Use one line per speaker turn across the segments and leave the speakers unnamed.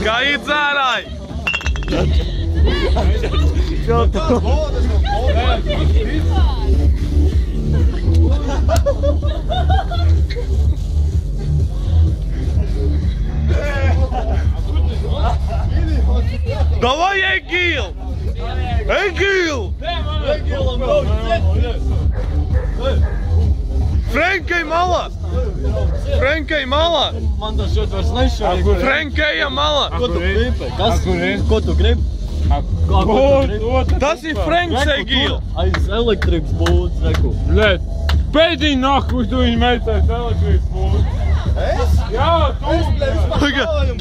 Gai dzērāji! Давай, Egil! Egil! Frankai malā! Frankai malā!
Man tas šeit vairs nešķiet.
Frankaija malā!
Ko tu gribi? Kas? Ko tu gribi?
Tas ir Franks, Egil!
Aiz elektrikas būdas, reku.
Bļet, pēdīgi nākuši tu viņu meitēs elektrikas būdas.
Es?
Jā, tu!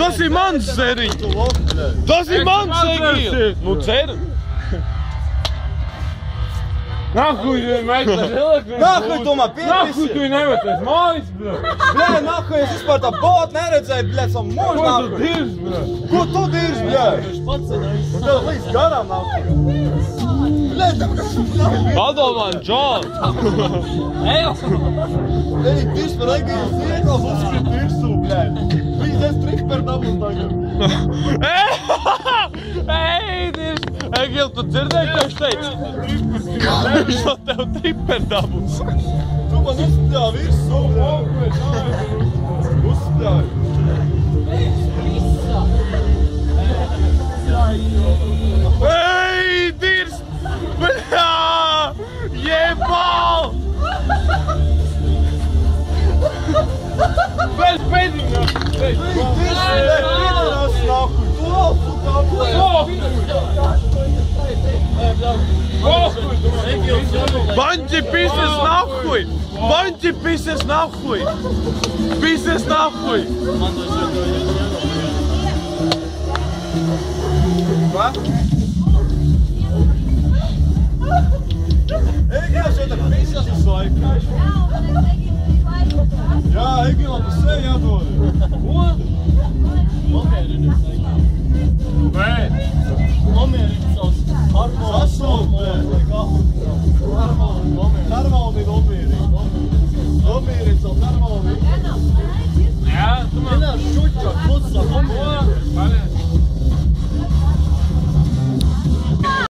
Tas ir mans zeriņ! Tas ir mans, Egil! Nu, dzer!
Nahuj, tu viņu meitēs elektrikas būdas.
Nahuj, tu man pietiesi!
Nahuj, tu viņu nemeties mājas, bļet.
Bļē, nahuj, es vispār tā bot neredzēju, bļē, savu mūžu
Ko tu
nahuj.
dirž, bļet?
Ko tu dirž, bļē? Un tev līdz garām nahuj. Bļē, tev kas nahuj.
Padomā, Džon!
Ej, dirž par Egilas iekals uzskrit virsū, bļē. Viņš es trikper dabūs tagad.
Ej, dirž! Egil, tu dzirdēji, ko viņš teica? Viņš no tev triper dabūs.
Tu man uzspļāvi virsū, bļē. Uzspļāvi.
Ej, dirž! Bļā! Jebal!
Bez pēdīgi nākuši.
Dirž, bļē, piedalās nahuj. Tu laufu tā, bļē.
Банчи писес нахуй! Банчи писес нахуй! Писес нахуй!
Ej, kā šeit ar pisas uz laiku?